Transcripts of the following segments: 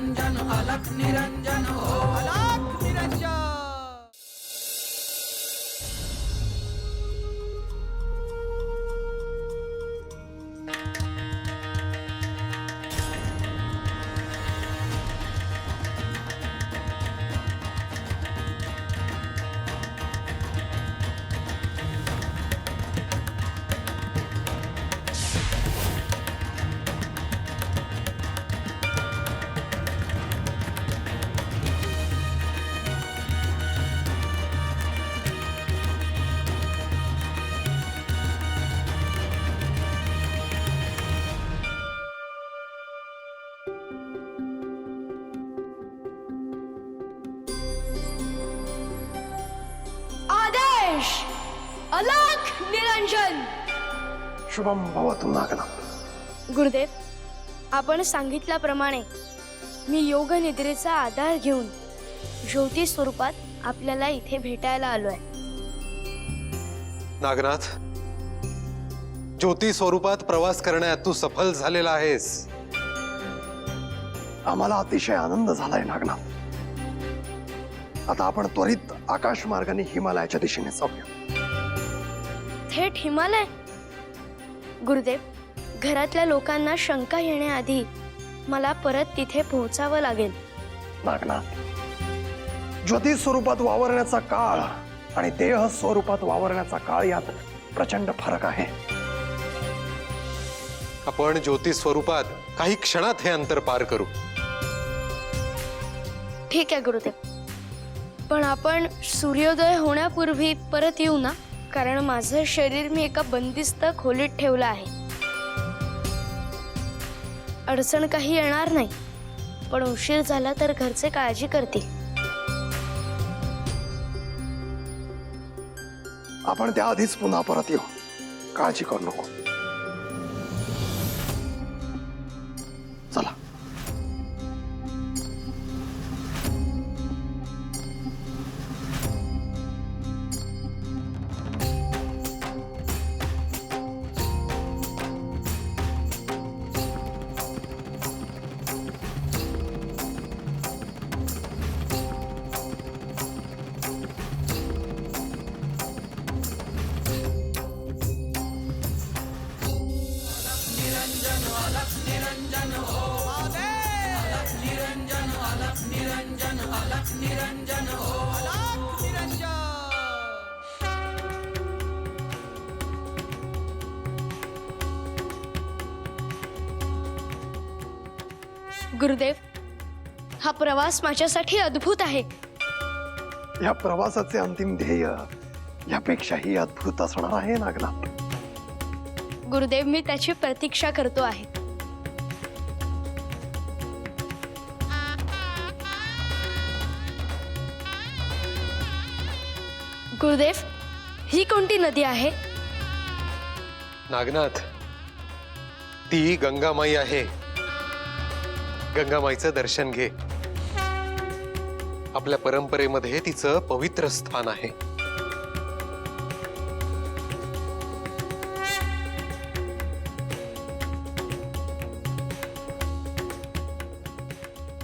निरंजन अलख निरंजन हो अलख निरंजन। आदेश अलख निरंजन। शुभम भवतु नागनाथ। गुरुदेव, आपण सांगितल्याप्रमाणे मी योग निद्रेचा आधार घेऊन ज्योती स्वरूपात आपल्याला इथे भेटायला आलोय। नागनाथ, ज्योती स्वरूपात प्रवास करण्यात तू सफल झालेला आहेस। आम्हाला अतिशय आनंद झालाय नागनाथ। आता आपण त्वरित आकाश मार्गाने हिमालयाच्या दिशेने जाऊया। थेट हिमालय? गुरुदेव, घरातल्या लोकांना शंका येण्याआधी मला परत तिथे पोहोचावं लागेल। नागनाथ, ज्योती स्वरूपात वावरण्याचा काळ आणि देह स्वरूपात वावरण्याचा काळ यात प्रचंड फरक आहे। आपण ज्योती स्वरूपात काही क्षणात हे अंतर पार करू। ठीक आहे गुरुदेव, पण आपण सूर्योदय होण्यापूर्वी परत येऊ ना, कारण माझं शरीर मी एका बंदिस्त खोलीत ठेवलं आहे। अडचण काही येणार नाही, पण उशीर झाला तर घरचे काळजी करतील। आपण त्याआधीच पुन्हा परत येऊ, काळजी करू नको। चला। गुरुदेव, हा प्रवास माझ्यासाठी अद्भुत आहे। या प्रवासाचे अंतिम ध्येय यापेक्षाही अद्भुत असणार आहे नागनाथ। गुरुदेव, मी त्याची प्रतीक्षा करतो आहे। गुरुदेव, ही कोणती नदी आहे? नागनाथ, ती गंगामाई आहे। गंगामाईचं दर्शन घे। आपल्या परंपरेमध्ये तिचं पवित्र स्थान आहे।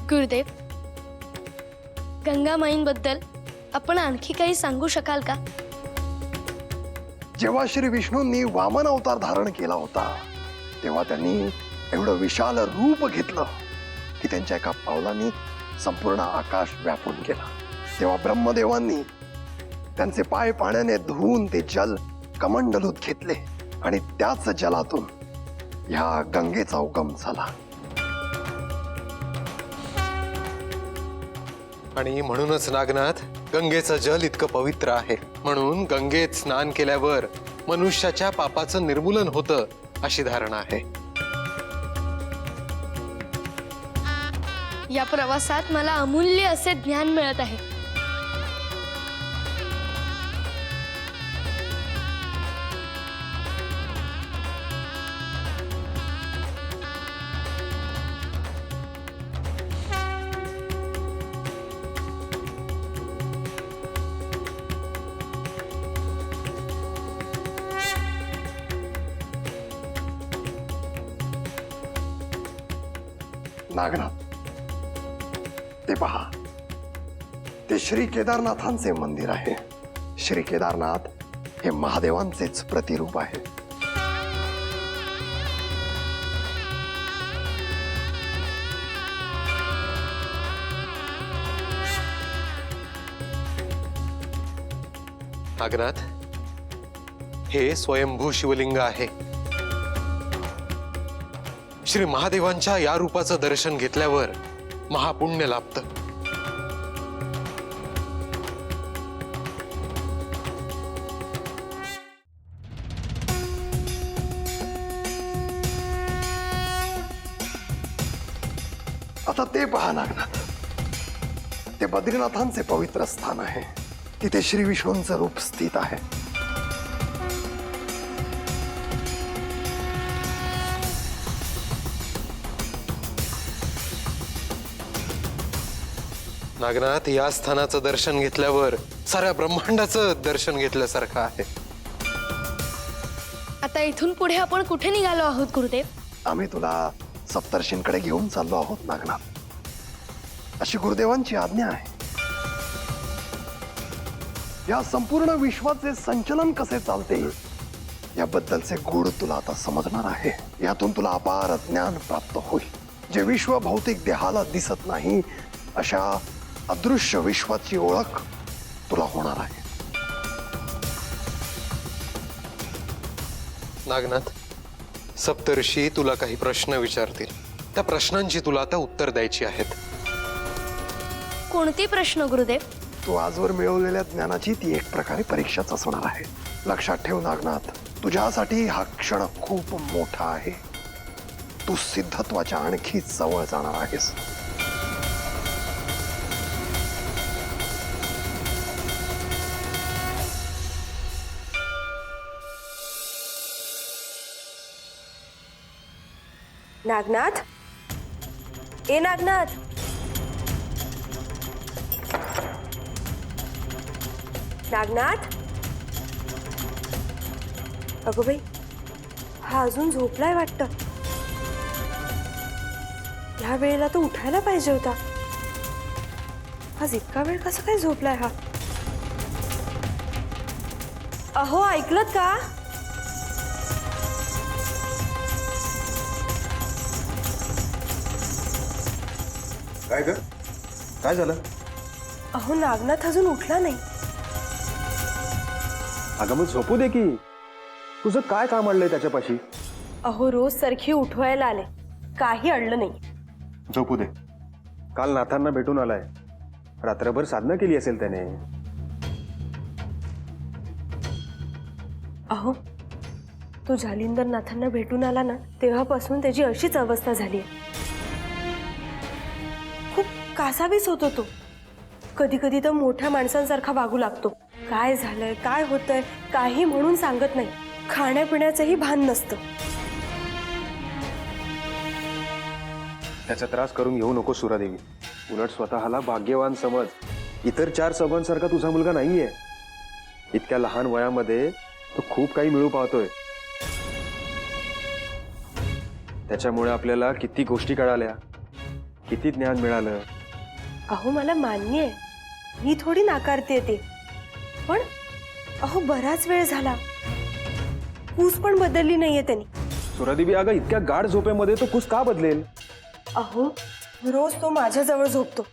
गुरुदेव, गंगामाईंबद्दल आपण आणखी काही सांगू शकाल का? जेव्हा श्री विष्णूंनी वामन अवतार धारण केला होता, तेव्हा त्यांनी एवढं विशाल रूप घेतलं की त्यांच्या एका पावलांनी संपूर्ण आकाश व्यापून गेला। तेव्हा ब्रह्मदेवांनी त्यांचे पाय पाण्याने धुवून ते जल कमंडलूत घेतले आणि त्याच जलातून ह्या गंगेचा उगम झाला। आणि म्हणूनच नागनाथ, गंगेचं जल इतकं पवित्र आहे। म्हणून गंगेत स्नान केल्यावर मनुष्याच्या पापाचं निर्मूलन होतं अशी धारणा आहे। या प्रवासात मला अमूल्य असे ज्ञान मिळत आहे। नागनाथ, ते पहा, ते श्री केदारनाथांचे मंदिर आहे. श्री केदारनाथ हे महादेवांचेच प्रतिरूप आहे. नागनाथ, हे स्वयंभू शिवलिंग आहे. श्री महादेवांच्या या रूपाचं दर्शन घेतल्यावर महापुण्य लाभतं. आता ते पहा नागनाथ, ते बद्रीनाथांचे पवित्र स्थान आहे. तिथे श्री विष्णूंचं रूप स्थित आहे. नागनाथ, या स्थानाचं दर्शन घेतल्यावर साऱ्या ब्रह्मांडाचं दर्शन घेतल्यासारखं आहे. आता इथून पुढे आपण कुठे निघालो आहोत गुरुदेव? आम्ही तुला सप्तर्षींकडे घेऊन चाललो आहोत नागनाथ, अशी गुरुदेवांची आज्ञा आहे. या संपूर्ण विश्वाचे संचलन कसे चालते याबद्दलचे गूढ तुला आता समजणार आहे. यातून तुला अपार ज्ञान प्राप्त होईल. जे विश्व भौतिक देहाला दिसत नाही अशा अदृश्य विश्वाची ओळख तुला होणार आहे. नागनाथ, सप्तर्षी तुला काही प्रश्न विचारतील. त्या प्रश्नांची तुला आता उत्तर द्यायची आहेत. कोणते प्रश्न गुरुदेव? तू आजवर मिळवलेल्या ज्ञानाची ती एक प्रकारे परीक्षाच असणार आहे. लक्षात ठेव नागनाथ, तुझ्यासाठी हा क्षण खूप मोठा आहे. तू सिद्धत्वाच्या आणखी जवळ जाणार आहेस. नागनाथ, ए नागनाथ, नागनाथ. अगो बाई, हा अजून झोपलाय वाटतं. ह्या वेळेला तो उठायला पाहिजे होता. आज इतका वेळ कसा काय झोपलाय हा? अहो, ऐकलत का? काय ग? काय झालं? अहो, नागनाथ अजून उठला नाही. अगं मग झोपू दे की. तुझं काय काम आणलंय त्याच्यापाशी? अहो, रोज सारखी उठवायला आले, काही अडलं नाही. झोपू दे. काल नाथांना भेटून आलाय. रात्रभर साधना केली असेल त्याने. अहो, तो जालिंदर नाथांना भेटून आला ना, तेव्हापासून त्याची अशीच अवस्था झाली आहे. खूप कासावीस होतो तो. कधी कधी तर मोठ्या माणसांसारखा वागू लागतो. काय झालंय, काय होतंय, काही म्हणून सांगत नाही. खाण्यापिण्याचंही भान नसतं. त्याचा त्रास करून घेऊ नको सुरादेवी. उलट स्वतःला भाग्यवान समज. इतर 4 सभांसारखा तुझा मुलगा नाहीये. इतक्या लहान वयामध्ये तो खूप काही मिळू पाहतोय. त्याच्यामुळे आपल्याला किती गोष्टी कळाल्या, किती ज्ञान मिळालं. अहो, मला मान्य आहे, मी थोडी नाकारते ते. पण अहो, बराच वेळ झाला, कूस पण बदलली नाहीये त्यांनी. सुरादेवी, अगं इतक्या गाढ झोपेमध्ये तो कुस का बदलेल? अहो, रोज तो माझ्याजवळ झोपतो.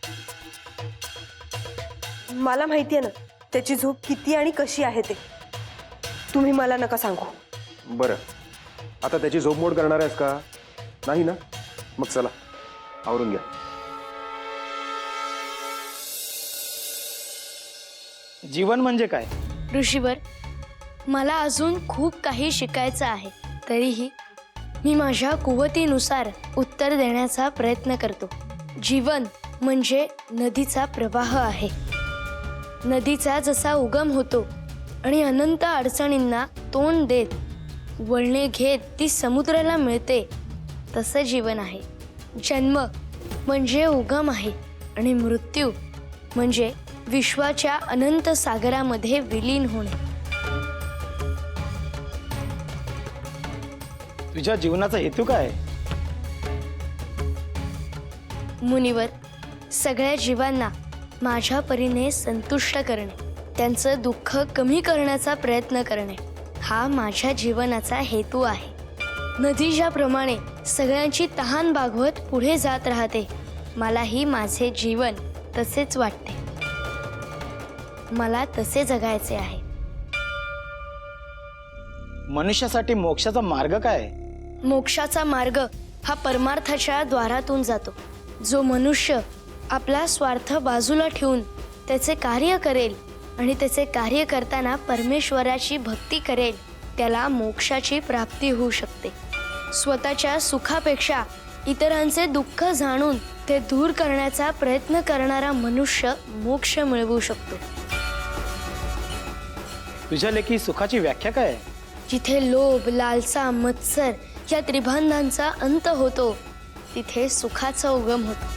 मला माहितीये ना त्याची झोप किती आणि कशी आहे ते. तुम्ही मला नका सांगू. बरं, आता त्याची झोपमोड करणार आहेस का? नाही ना? मग चला आवरून घ्या. जीवन म्हणजे काय? ऋषीवर, मला अजून खूप काही शिकायचं आहे. तरीही मी माझ्या कुवतीनुसार उत्तर देण्याचा प्रयत्न करतो. जीवन म्हणजे नदीचा प्रवाह आहे. नदीचा जसा उगम होतो आणि अनंत अडचणींना तोंड देत वळणे घेत ती समुद्राला मिळते, तसं जीवन आहे. जन्म म्हणजे उगम आहे आणि मृत्यू म्हणजे विश्वाच्या अनंत सागरामध्ये विलीन होणे. तुझ्या जीवनाचा हेतू काय? मुनिवर, सगळ्या जीवांना माझ्या परीने संतुष्ट करणे, त्यांचं दुःख कमी करण्याचा प्रयत्न करणे हा माझ्या जीवनाचा हेतू आहे. नदी ज्याप्रमाणे सगळ्यांची तहान भागवत पुढे जात राहते, मलाही माझे जीवन तसेच वाटते. मला तसे जगायचे आहे. मनुष्यासाठी मोक्षाचा मार्ग काय आहे? मोक्षाचा मार्ग हा परमार्थाच्या द्वारातून जातो. जो मनुष्य आपला स्वार्थ बाजूला ठेवून त्याचे कार्य करेल आणि त्याचे कार्य करताना परमेश्वराची भक्ती करेल, त्याला मोक्षाची प्राप्ती होऊ शकते. स्वतःच्या सुखापेक्षा इतरांचे दुःख जाणून ते दूर करण्याचा प्रयत्न करणारा मनुष्य मोक्ष मिळवू शकतो. तुझ्या लेखी सुखाची व्याख्या काय आहे? जिथे लोभ, लालसा, मत्सर या त्रिबंधांचा अंत होतो, तिथे सुखाचा उगम होतो.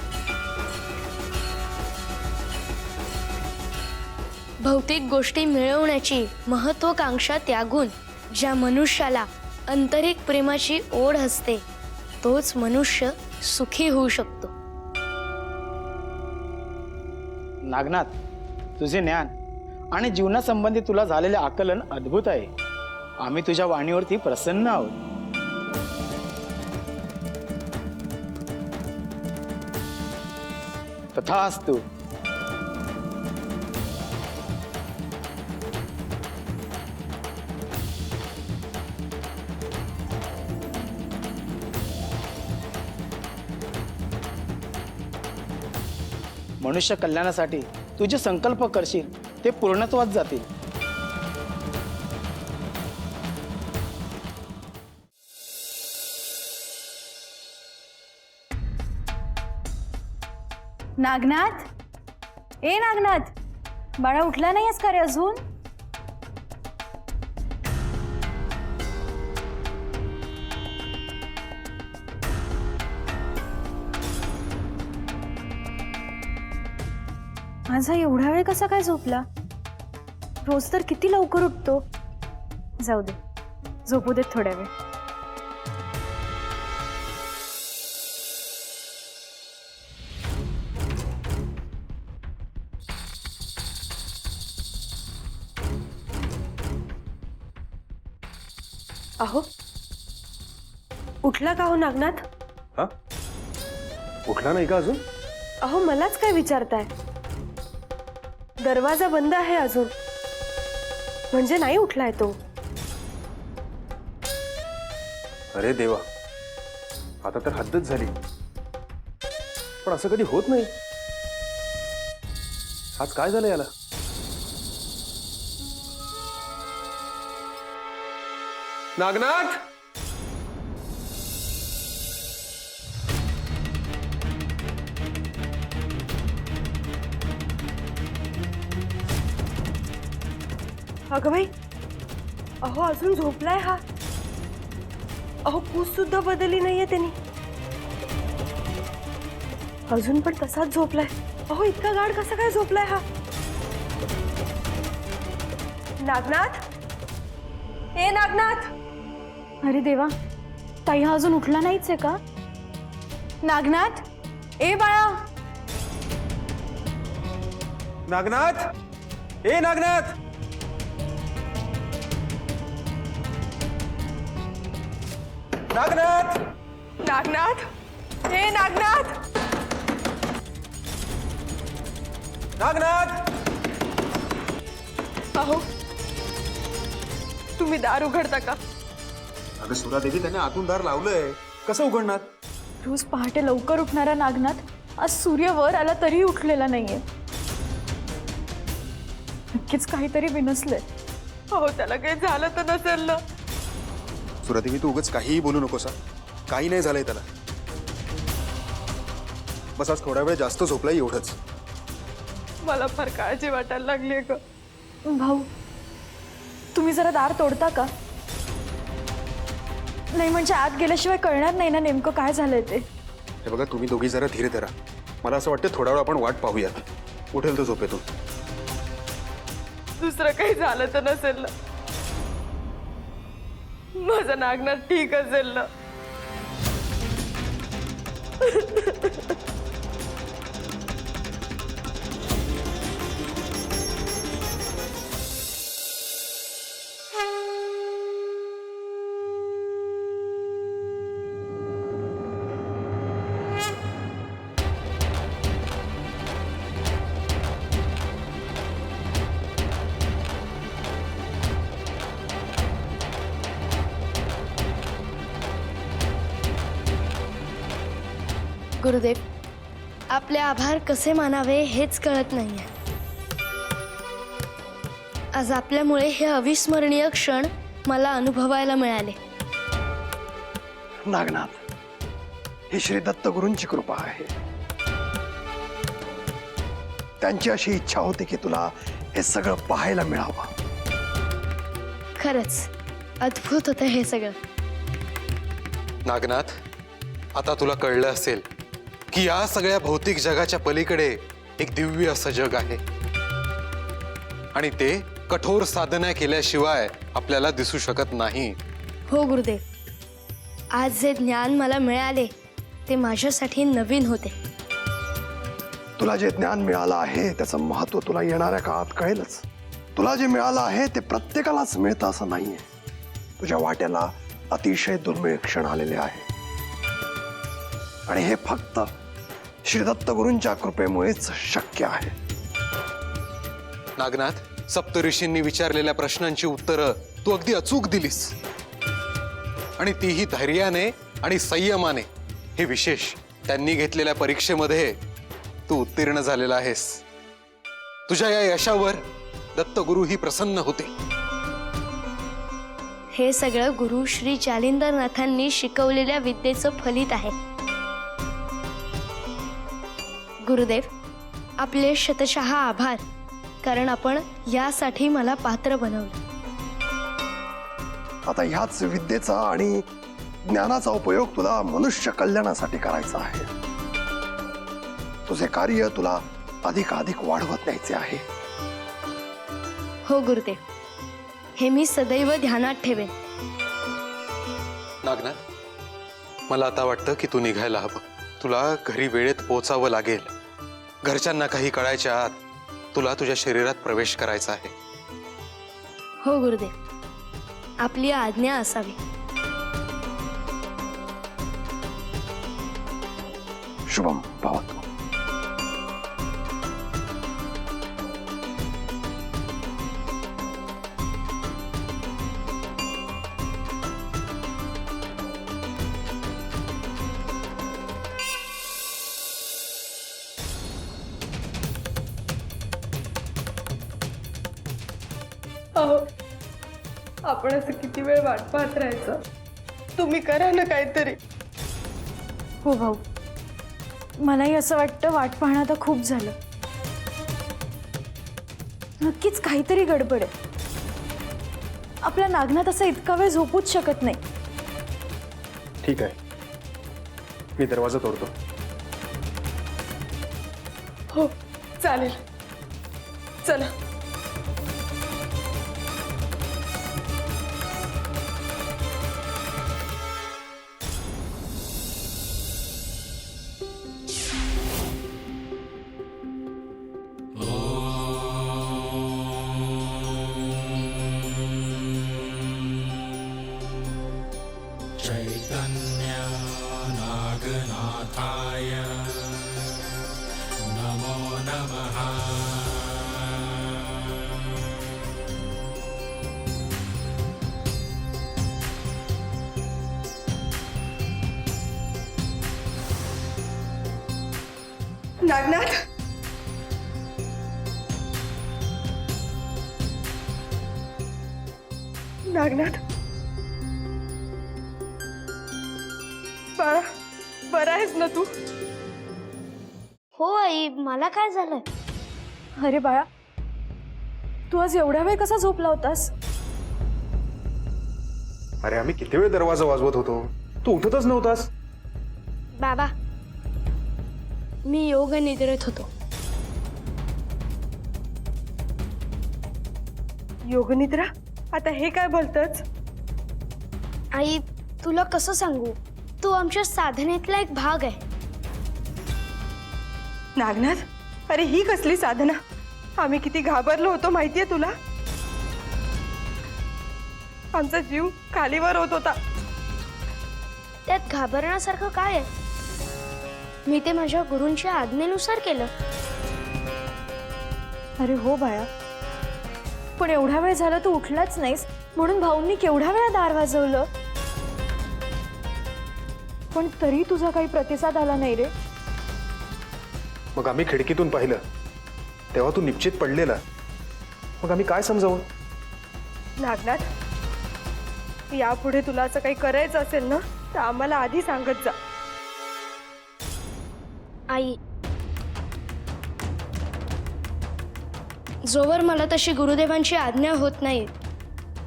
भौतिक गोष्टी मिळवण्याची महत्वाकांक्षा त्यागून ज्या मनुष्याला आंतरिक प्रेमाची ओढ असते, तोच मनुष्य सुखी होऊ शकतो. नागनाथ, तुझे ज्ञान आणि जीवनासंबंधी तुला झालेले आकलन अद्भुत आहे. आम्ही तुझ्या वाणीवरती प्रसन्न आहोत. तथास्तु. मनुष्य कल्याणासाठी तुझे संकल्प करशील ते पूर्णत्वात जातील. नागनाथ, ए नागनाथ, बाळा उठला नाहीस का रे अजून? माझा एवढा वेळ कसा काय झोपला? रोज तर किती लवकर उठतो. जाऊ दे, झोपू देत थोड्या वेळ. अहो, उठला का हो नागनाथ? हा, उठला नाही का अजून? अहो, मलाच काय विचारताय? दरवाजा बंद आहे अजून, म्हणजे नाही उठलाय तो. अरे देवा, आता तर हद्दच झाली. पण असं कधी होत नाही. आज काय झालं याला? नागनाथ, अगं बाई, अहो अजून झोपलाय हा. अहो, पूस सुद्धा बदलली नाहीये त्यांनी, अजून पण तसाच झोपलाय. अहो, इतका गाढ कसा काय झोपलाय हा? नागनाथ, ए नागनाथ. अरे देवा, ताई हा अजून उठला नाहीच आहे का? नागनाथ, ए बाळा. नागनाथ, ए नागनाथ. नागनाथ, नागनाथ, ए नागनाथ. नागनाथ. अहो, तुम्ही दार उघडता का? अगं सुरादेवी, त्याने आतून दार लावलंय, कसं उघडणार? रोज पहाटे लवकर उठणारा नागनाथ आज सूर्य वर आला तरीही उठलेला नाहीये. नक्कीच काहीतरी बिनसलंय. अहो, त्याला काही झालं तर नसेल ना? सुरादेवी, तू उगाच काहीही बोलू नकोस. काही नाही झालंय त्याला. बस आज थोडा वेळ जास्त झोपलाय, एवढंच. मला फार काळजी वाटायला लागली ग. भाऊ, तुम्ही जरा दार तोडता का? नाही म्हणजे आत गेल्याशिवाय कळणार नाही ना नेमकं काय झालंय ते. हे बघा, तुम्ही दोघी जरा धीर धरा. मला असं वाटतं थोडा वेळ आपण वाट पाहूयात. उठेल तो झोपेतून. दुसरं काही झालं तर नसेल ना? माझा नागनाथ ठीक असेल ना? गुरुदेव, आपले आभार कसे मानावे हेच कळत नाहीये. आज आपल्यामुळे हे अविस्मरणीय क्षण मला अनुभवायला मिळाले. नागनाथ, ही श्री दत्तगुरूंची कृपा आहे. त्यांची अशी इच्छा होती की तुला हे सगळं पाहायला मिळावं. खरंच अद्भुत होतं हे सगळं. नागनाथ, आता तुला कळलं असेल की या सगळ्या भौतिक जगाच्या पलीकडे एक दिव्य असं जग आहे आणि ते कठोर साधना केल्याशिवाय आपल्याला दिसू शकत नाही. हो गुरुदेव, आज जे ज्ञान मला मिळाले ते माझ्यासाठी नवीन होते. तुला जे ज्ञान मिळालं आहे त्याचं महत्व तुला येणाऱ्या काळात कळेलच. तुला जे मिळालं आहे ते प्रत्येकालाच मिळतं असं नाहीये. तुझ्या वाट्याला अतिशय दुर्मिळ क्षण आलेले आहे आणि हे फक्त श्री दत्तगुरूंच्या कृपेमुळेच शक्य आहे. नागनाथ, सप्तऋषींनी विचारलेल्या प्रश्नांची उत्तरं तू अगदी अचूक दिलीस आणि तीही धैर्याने आणि संयमाने. हे विशेष, त्यांनी घेतलेल्या परीक्षेमध्ये तू उत्तीर्ण झालेला आहेस. तुझ्या या यशावर दत्तगुरूही प्रसन्न होते. हे सगळं गुरु श्री जालिंदरनाथांनी शिकवलेल्या विद्येचं फलित आहे. गुरुदेव, आपले शतशः आभार, कारण आपण यासाठी मला पात्र बनवलं. आता ह्याच विद्येचा आणि ज्ञानाचा उपयोग तुला मनुष्य कल्याणासाठी करायचा आहे. तुझे कार्य तुला अधिकाधिक वाढवत न्यायचे आहे. हो गुरुदेव, हे मी सदैव ध्यानात ठेवेन. नागनाथ, मला आता वाटतं की तू निघायला हवं. तुला घरी वेळेत पोहोचावं लागेल. घरच्यांना काही कळायच्या आत तुला तुझ्या शरीरात प्रवेश करायचा आहे. हो गुरुदेव, आपली आज्ञा असावी. शुभम भवतु. अहो, आपण असं किती वेळ वाट पाहत राहायचं. तुम्ही करा ना काहीतरी. हो भाऊ, मलाही असं वाटतं वाट पाहणं आता खूप झालं. नक्कीच काहीतरी गडबड आहे. आपला नागनाथ असं इतका वेळ झोपूच शकत नाही. ठीक आहे, मी दरवाजा तोडतो. हो चालेल, चला. नागनाथाय नमो नमः. नागनाथ, नागनाथ, बाळा, बरा आहेस ना तू? हो आई, मला काय झालंय? अरे बाळा, तू आज एवढा वेळ कसा झोपला होतास? अरे आम्ही किती वेळ दरवाजा वाजवत होतो, तू उठतच नव्हतास. बाबा, मी योग निद्रेत होतो. योगनिद्रा? आता हे काय बोलतच? आई, तुला कसं सांगू, तू आमच्या साधनेतला एक भाग आहे. नागनाथ, अरे ही कसली साधना? आम्ही किती घाबरलो होतो माहितीये तुला? आमचा जीव खालीवर होत होता. त्यात घाबरण्यासारखं काय आहे? मी ते माझ्या गुरूंच्या आज्ञेनुसार केलं. अरे हो बाळा, पण एवढा वेळ झाला तू उठलाच नाहीस, म्हणून भाऊंनी केवढा वेळा दार वाजवलं, पण तरी तुझा काही प्रतिसाद आला नाही रे. मग आम्ही खिडकीतून पाहिलं तेव्हा तू निश्चित पडलेला. मग आम्ही काय समजावं? नागनाथ, यापुढे तुला असं काही करायचं असेल ना तर आम्हाला आधी सांगत जा. आई, जोवर मला तशी गुरुदेवांची आज्ञा होत नाही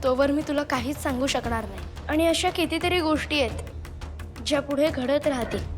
तोवर मी तुला काहीच सांगू शकणार नाही. आणि अशा कितीतरी गोष्टी आहेत ज्या पुढे घडत राहतील.